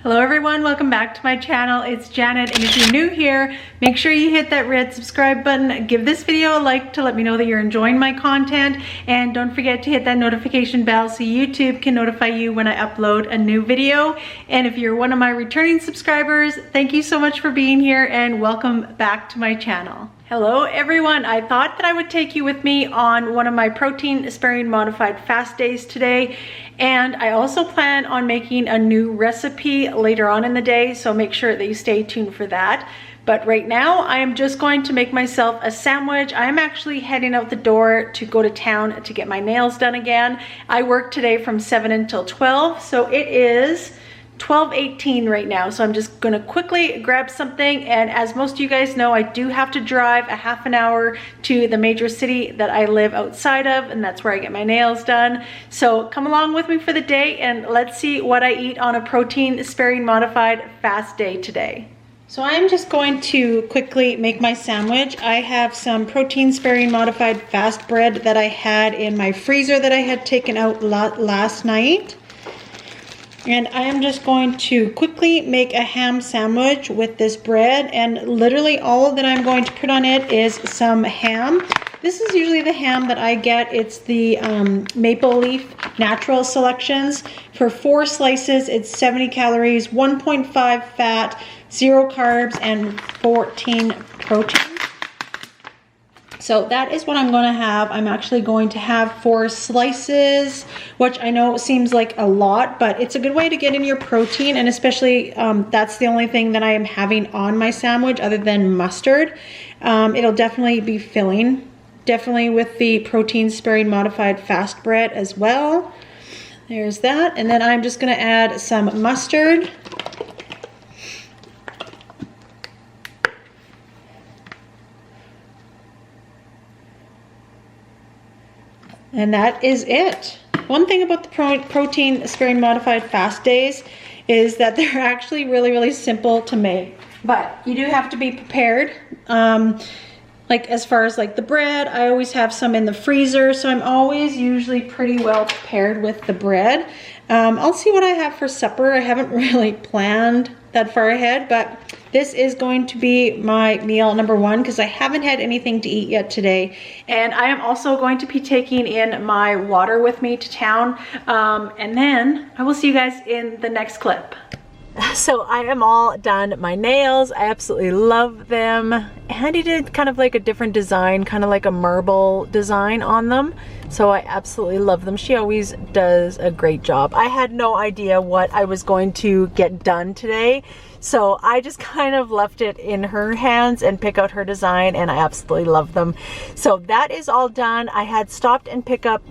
Hello everyone, welcome back to my channel. It's Janet, and if you're new here, make sure you hit that red subscribe button, give this video a like to let me know that you're enjoying my content, and don't forget to hit that notification bell so YouTube can notify you when I upload a new video. And if you're one of my returning subscribers, thank you so much for being here and welcome back to my channel. Hello everyone, I thought that I would take you with me on one of my protein sparing modified fast days today, and I also plan on making a new recipe later on in the day, so make sure that you stay tuned for that. But right now I am just going to make myself a sandwich. I'm actually heading out the door to go to town to get my nails done again. I work today from 7 until 12, so it is 12:18 right now, so I'm just gonna quickly grab something. And as most of you guys know, I do have to drive a half an hour to the major city that I live outside of, and that's where I get my nails done. So come along with me for the day and let's see what I eat on a protein sparing modified fast day today. So I'm just going to quickly make my sandwich. I have some protein sparing modified fast bread that I had in my freezer that I had taken out last night. And I am just going to quickly make a ham sandwich with this bread, and literally all that I'm going to put on it is some ham. This is usually the ham that I get. It's the Maple Leaf Natural Selections. For 4 slices, it's 70 calories, 1.5 fat, 0 carbs, and 14 protein. So that is what I'm going to have. I'm actually going to have 4 slices, which I know seems like a lot, but it's a good way to get in your protein, and especially that's the only thing that I am having on my sandwich other than mustard. It'll definitely be filling, definitely with the protein sparing modified fast bread as well. There's that, and then I'm just going to add some mustard. And that is it. One thing about the protein sparing modified fast days is that they're actually really simple to make. But you do have to be prepared. Like as far as like the bread, I always have some in the freezer, so I'm always usually pretty well prepared with the bread. I'll see what I have for supper. I haven't really planned that far ahead, but this is going to be my meal number 1 because I haven't had anything to eat yet today. And I am also going to be taking in my water with me to town. And then I will see you guys in the next clip. So I am all done my nails. I absolutely love them. Handy did kind of like a different design, kind of like a marble design on them. So I absolutely love them. She always does a great job. I had no idea what I was going to get done today, so I just kind of left it in her hands and pick out her design, and I absolutely love them. So that is all done. I had stopped and picked up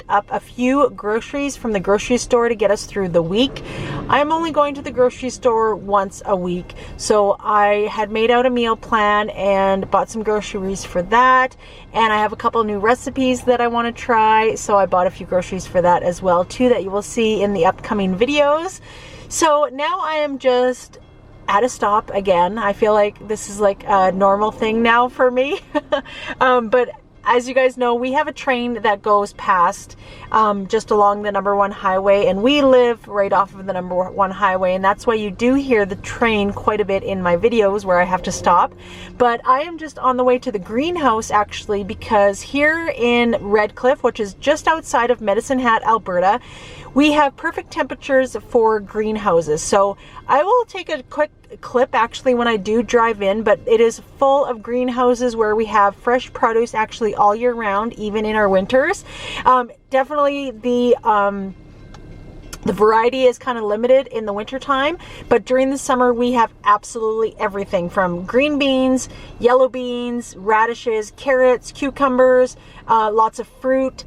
a few groceries from the grocery store to get us through the week. I'm only going to the grocery store once a week, so I had made out a meal plan and bought some groceries for that. And I have a couple new recipes that I want to try, so I bought a few groceries for that as well too, that you will see in the upcoming videos. So now I am just at a stop again. I feel like this is like a normal thing now for me. But as you guys know, we have a train that goes past just along the #1 highway, and we live right off of the #1 highway, and that's why you do hear the train quite a bit in my videos where I have to stop. But I am just on the way to the greenhouse actually, because here in Red Cliff, which is just outside of Medicine Hat, Alberta, we have perfect temperatures for greenhouses. So I will take a quick clip actually when I do drive in, but it is full of greenhouses where we have fresh produce actually all year round, even in our winters. Definitely the variety is kind of limited in the winter time, but during the summer we have absolutely everything from green beans, yellow beans, radishes, carrots, cucumbers, lots of fruit.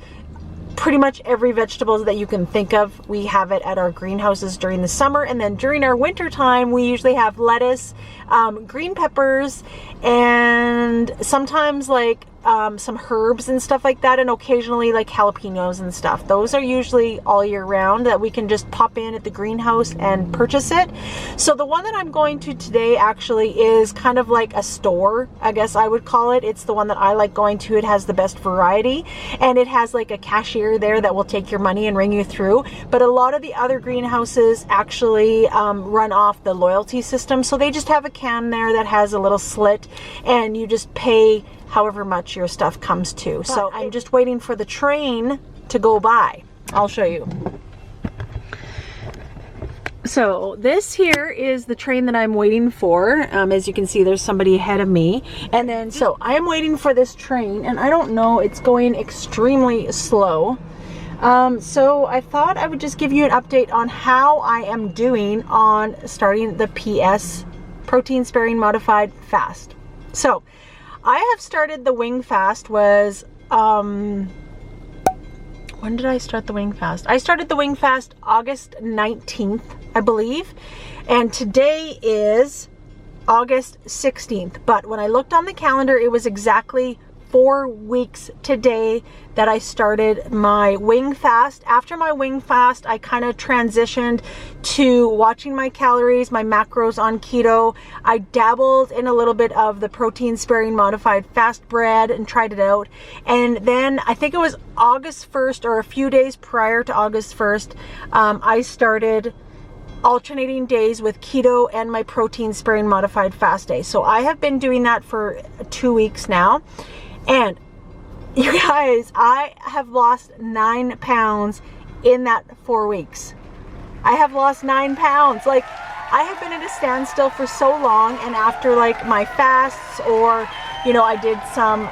Pretty much every vegetable that you can think of, we have it at our greenhouses during the summer. And then during our winter time, we usually have lettuce, green peppers, and sometimes like some herbs and stuff like that, and occasionally like jalapenos and stuff. Those are usually all year round that we can just pop in at the greenhouse and purchase it. So the one that I'm going to today actually is kind of like a store, I guess I would call it. It's the one that I like going to. It has the best variety, and it has like a cashier there that will take your money and ring you through. But a lot of the other greenhouses actually run off the loyalty system. So they just have a can there that has a little slit, and you just pay however much your stuff comes to. So I'm just waiting for the train to go by. I'll show you. So this here is the train that I'm waiting for. As you can see, there's somebody ahead of me. And then, so I am waiting for this train, and I don't know, it's going extremely slow. So I thought I would just give you an update on how I am doing on starting the PS protein sparing modified fast. So I have started the wing fast was, when did I start the wing fast? I started the wing fast August 19th, I believe. And today is August 16th. But when I looked on the calendar, it was exactly 4 weeks today that I started my wing fast. After my wing fast, I kind of transitioned to watching my calories, my macros on keto. I dabbled in a little bit of the protein sparing modified fast bread and tried it out. And then I think it was August 1st or a few days prior to August 1st, I started alternating days with keto and my protein sparing modified fast day. So I have been doing that for 2 weeks now. And you guys, I have lost 9 pounds in that 4 weeks. I have lost 9 pounds. Like, I have been at a standstill for so long, and after like my fasts, or, you know, I did some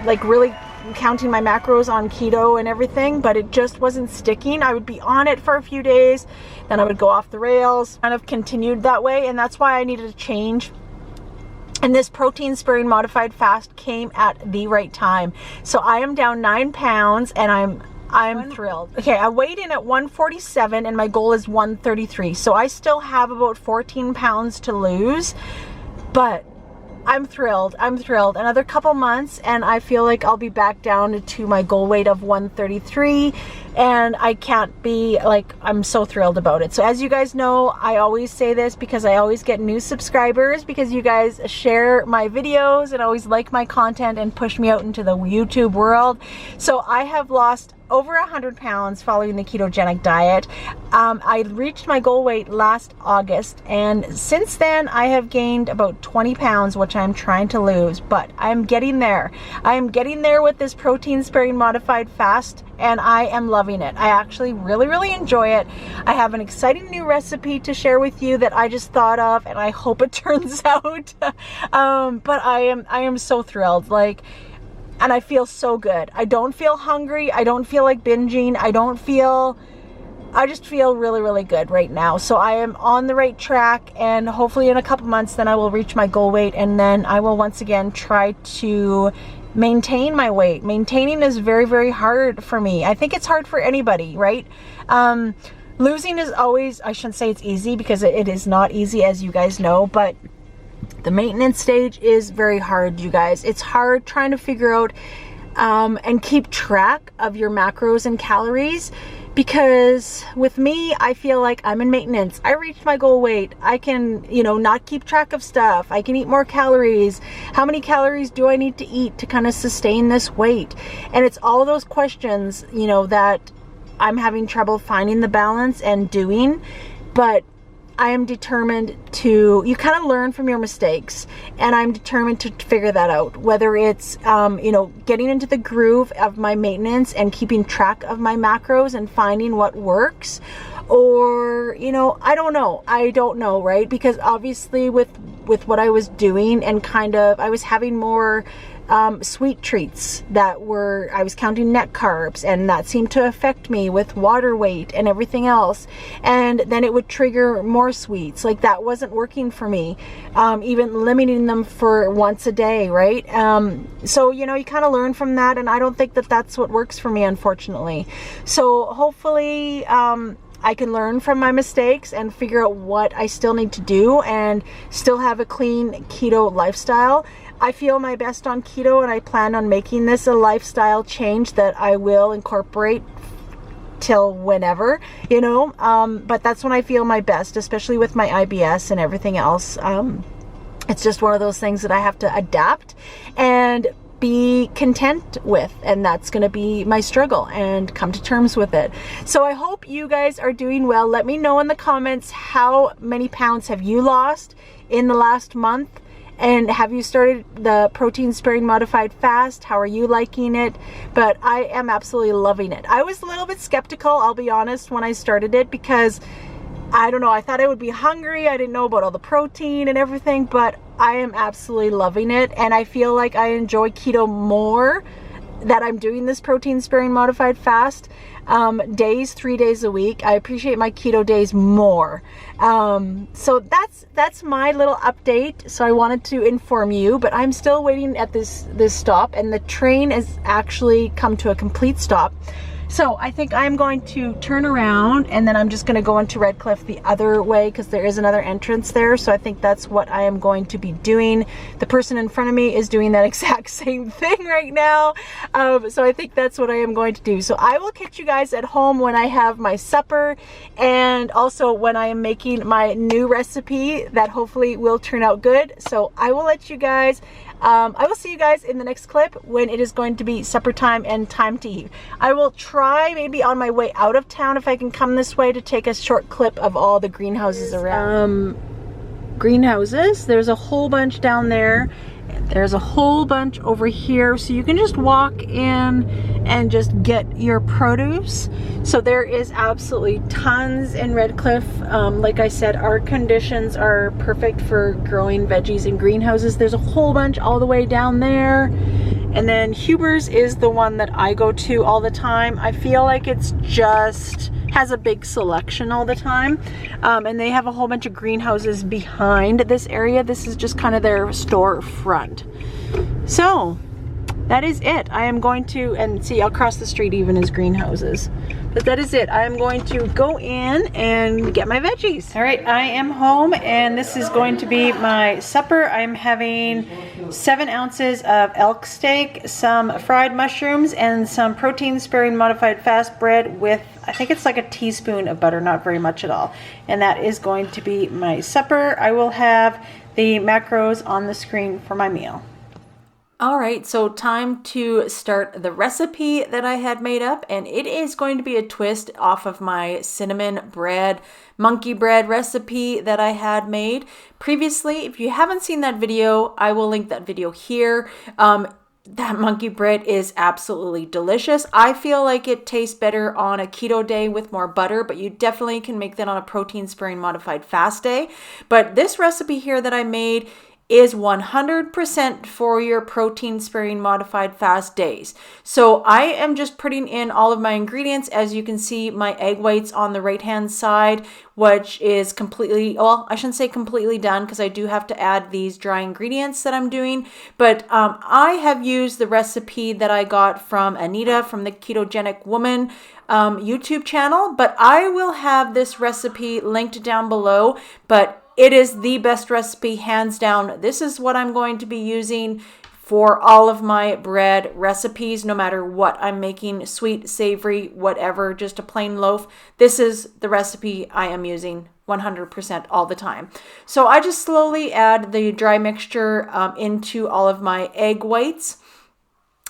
like really counting my macros on keto and everything, but it just wasn't sticking. I would be on it for a few days, then I would go off the rails, kind of continued that way, and that's why I needed a change. And this protein sparing modified fast came at the right time. So I am down 9 pounds, and I'm thrilled. Okay, I weighed in at 147 and my goal is 133. So I still have about 14 pounds to lose, but I'm thrilled. I'm thrilled. Another couple months and I feel like I'll be back down to my goal weight of 133, and I can't be like, I'm so thrilled about it. So as you guys know, I always say this because I always get new subscribers because you guys share my videos and always like my content and push me out into the YouTube world. So I have lost over 100 pounds following the ketogenic diet. I reached my goal weight last August, and since then I have gained about 20 pounds, which I'm trying to lose, but I'm getting there. I am getting there with this protein sparing modified fast, and I am loving it. I actually really enjoy it. I have an exciting new recipe to share with you that I just thought of, and I hope it turns out. But I am so thrilled. Like, and I feel so good. I don't feel hungry. I don't feel like binging. I just feel really good right now. So I am on the right track, and hopefully in a couple months then I will reach my goal weight, and then I will once again try to maintain my weight. Maintaining is very hard for me. I think it's hard for anybody, right? Losing is always, I shouldn't say it's easy because it is not easy, as you guys know, but the maintenance stage is very hard, you guys. It's hard trying to figure out and keep track of your macros and calories, because with me, I feel like I'm in maintenance. I reached my goal weight. I can, you know, not keep track of stuff. I can eat more calories. How many calories do I need to eat to kind of sustain this weight? And it's all those questions, you know, that I'm having trouble finding the balance and doing. But I am determined to, you kind of learn from your mistakes, and I'm determined to figure that out, whether it's, you know, getting into the groove of my maintenance and keeping track of my macros and finding what works, or, you know, I don't know, right? Because obviously with what I was doing, and kind of, I was having more sweet treats that were, I was counting net carbs, and that seemed to affect me with water weight and everything else. And then it would trigger more sweets. Like, that wasn't working for me. Even limiting them for once a day, right? So, you know, you kind of learn from that, and I don't think that that's what works for me, unfortunately. So hopefully, I can learn from my mistakes and figure out what I still need to do and still have a clean keto lifestyle. I feel my best on keto, and I plan on making this a lifestyle change that I will incorporate till whenever, you know, but that's when I feel my best, especially with my IBS and everything else. It's just one of those things that I have to adapt and be content with, and that's going to be my struggle, and come to terms with it. So I hope you guys are doing well. Let me know in the comments, how many pounds have you lost in the last month? And have you started the protein sparing modified fast? How are you liking it? But I am absolutely loving it. I was a little bit skeptical, I'll be honest, when I started it, because I don't know, I thought I would be hungry. I didn't know about all the protein and everything, but I am absolutely loving it. And I feel like I enjoy keto more that I'm doing this protein sparing modified fast days, 3 days a week. I appreciate my keto days more. So that's my little update. So I wanted to inform you, but I'm still waiting at this stop, and the train has actually come to a complete stop. So I think I'm going to turn around, and then I'm just going to go into Redcliffe the other way, because there is another entrance there. So I think that's what I am going to be doing. The person in front of me is doing that exact same thing right now. So I think that's what I am going to do. So I will catch you guys at home when I have my supper, and also when I am making my new recipe that hopefully will turn out good. So I will let you guys I will see you guys in the next clip when it is going to be supper time and time to eat. I will try maybe on my way out of town, if I can come this way, to take a short clip of all the greenhouses around. Greenhouses, there's a whole bunch down there. There's a whole bunch over here, so you can just walk in and just get your produce. So there is absolutely tons in Redcliffe. Like I said, our conditions are perfect for growing veggies in greenhouses. There's a whole bunch all the way down there. And then Huber's is the one that I go to all the time. I feel like it's just has a big selection all the time, and they have a whole bunch of greenhouses behind this area. This is just kind of their store front. So that is it. I am going to, and see, across the street even is greenhouses, but that is it. I am going to go in and get my veggies. All right, I am home, and this is going to be my supper. I'm having 7 ounces of elk steak, some fried mushrooms, and some protein sparing modified fast bread with, I think it's like a teaspoon of butter, not very much at all. And that is going to be my supper. I will have the macros on the screen for my meal. All right, so time to start the recipe that I had made up, and it is going to be a twist off of my cinnamon bread, monkey bread recipe that I had made previously. If you haven't seen that video, I will link that video here. That monkey bread is absolutely delicious. I feel like it tastes better on a keto day with more butter, but you definitely can make that on a protein sparing modified fast day. But this recipe here that I made is 100% for your protein sparing modified fast days. So I am just putting in all of my ingredients. As you can see, my egg whites on the right hand side, which is completely, well, I shouldn't say completely done, because I do have to add these dry ingredients that I'm doing. But I have used the recipe that I got from Anita from the Ketogenic Woman YouTube channel, but I will have this recipe linked down below. But it is the best recipe, hands down. This is what I'm going to be using for all of my bread recipes, no matter what I'm making, sweet, savory, whatever, just a plain loaf. This is the recipe I am using 100% all the time. So I just slowly add the dry mixture into all of my egg whites,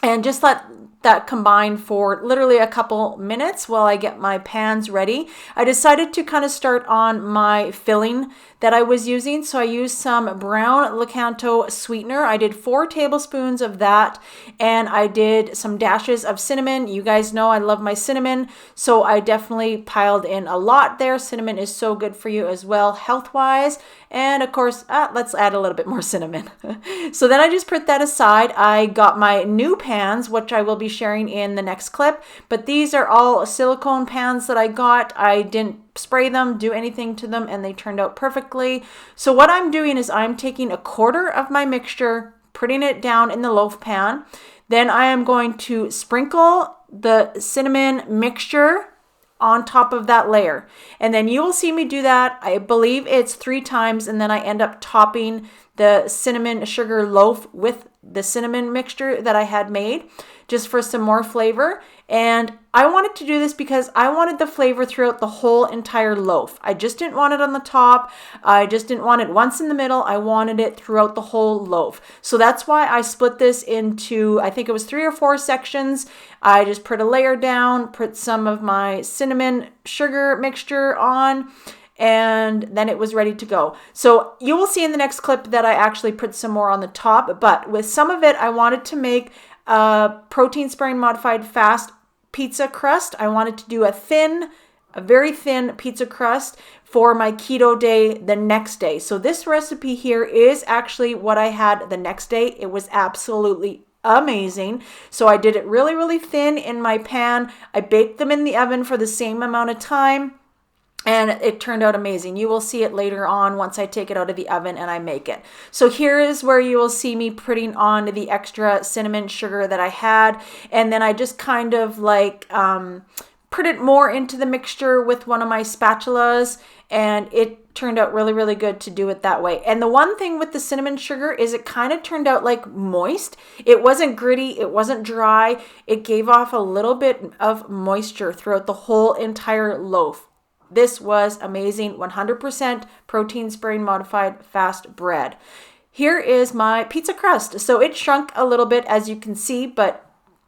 and just let that combine for literally a couple minutes while I get my pans ready. I decided to kind of start on my filling that I was using. So I used some brown Lakanto sweetener. I did 4 tablespoons of that, and I did some dashes of cinnamon. You guys know I love my cinnamon, so I definitely piled in a lot there. Cinnamon is so good for you as well, health-wise. And of course, let's add a little bit more cinnamon. So then I just put that aside. I got my new pans, which I will be sharing in the next clip, but these are all silicone pans that I got. I didn't spray them, do anything to them, and they turned out perfectly. So what I'm doing is I'm taking a quarter of my mixture, putting it down in the loaf pan. Then I am going to sprinkle the cinnamon mixture on top of that layer. And then you will see me do that. I believe it's 3 times, and then I end up topping the cinnamon sugar loaf with the cinnamon mixture that I had made, just for some more flavor. And I wanted to do this because I wanted the flavor throughout the whole entire loaf. I just didn't want it on the top. I just didn't want it once in the middle. I wanted it throughout the whole loaf. So that's why I split this into, I think it was 3 or 4 sections. I just put a layer down, put some of my cinnamon sugar mixture on, and then it was ready to go. So you will see in the next clip that I actually put some more on the top, but with some of it, I wanted to make a protein sparing modified fast pizza crust. I wanted to do a very thin pizza crust for my keto day the next day. So this recipe here is actually what I had the next day. It was absolutely amazing. So I did it really, really thin in my pan. I baked them in the oven for the same amount of time, and it turned out amazing. You will see it later on once I take it out of the oven and I make it. So here is where you will see me putting on the extra cinnamon sugar that I had. And then I just kind of like put it more into the mixture with one of my spatulas. And it turned out really, really good to do it that way. And the one thing with the cinnamon sugar is it kind of turned out like moist. It wasn't gritty. It wasn't dry. It gave off a little bit of moisture throughout the whole entire loaf. This was amazing. 100% protein sparing modified fast bread. Here is my pizza crust. So it shrunk a little bit, as you can see, but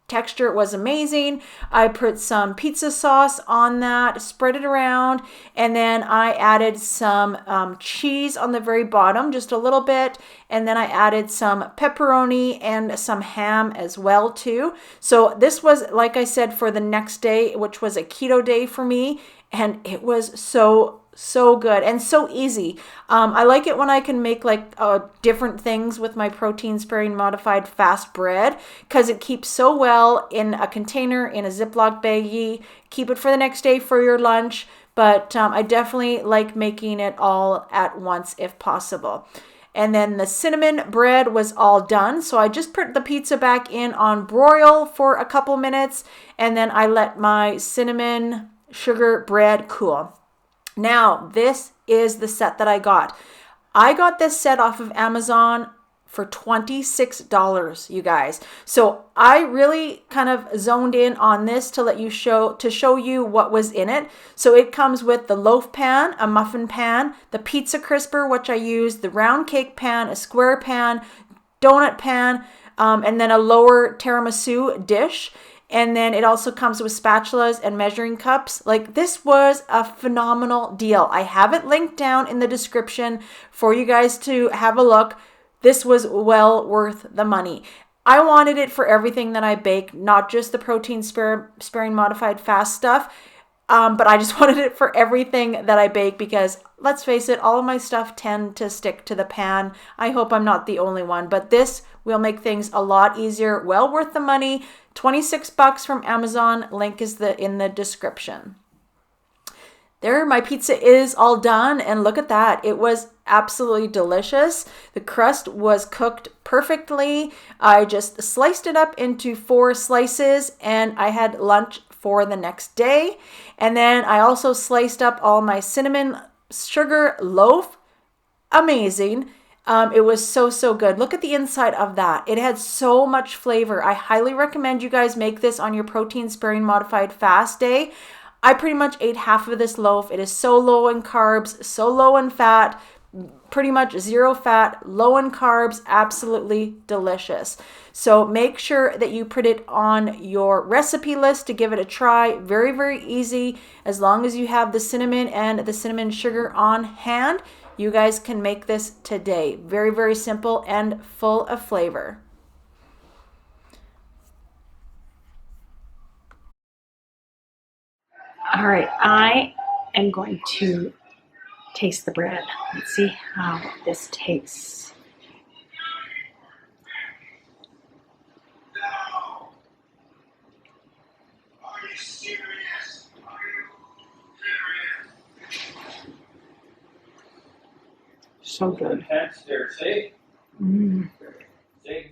texture was amazing. I put some pizza sauce on that, spread it around, and then I added some cheese on the very bottom, just a little bit, and then I added some pepperoni and some ham as well too. So this was, like I said, for the next day, which was a keto day for me, and it was so good and so easy. I like it when I can make like different things with my protein sparing modified fast bread, because it keeps so well in a container, in a Ziploc baggie. Keep it for the next day for your lunch, but I definitely like making it all at once if possible. And then the cinnamon bread was all done. So I just put the pizza back in on broil for a couple minutes, and then I let my cinnamon sugar bread cool. Now, this is the set that I got. I got this set off of Amazon for $26, you guys. So I really kind of zoned in on this to show you what was in it. So it comes with the loaf pan, a muffin pan, the pizza crisper, which I used, the round cake pan, a square pan, donut pan, and then a lower tiramisu dish. And then it also comes with spatulas and measuring cups. Like, this was a phenomenal deal. I have it linked down in the description for you guys to have a look. This was well worth the money. I wanted it for everything that I bake, not just the protein sparing modified fast stuff. But I just wanted it for everything that I bake, because let's face it, all of my stuff tend to stick to the pan. I hope I'm not the only one, but this will make things a lot easier. Well worth the money. $26 from Amazon. Link is in the description. There, my pizza is all done, and look at that. It was absolutely delicious. The crust was cooked perfectly. I just sliced it up into 4 slices, and I had lunch for the next day. And then I also sliced up all my cinnamon sugar loaf. Amazing. It was so good. Look at the inside of that. It had so much flavor. I highly recommend you guys make this on your protein sparing modified fast day. I pretty much ate half of this loaf. It is so low in carbs, so low in fat, pretty much 0 fat, low in carbs, absolutely delicious. So make sure that you put it on your recipe list to give it a try. Very, very easy. As long as you have the cinnamon and the cinnamon sugar on hand, you guys can make this today. Very, very simple and full of flavor. All right, I am going to taste the bread. Let's see how this tastes. Are you serious? Are you serious? So good. There, safe. Mm. Safe.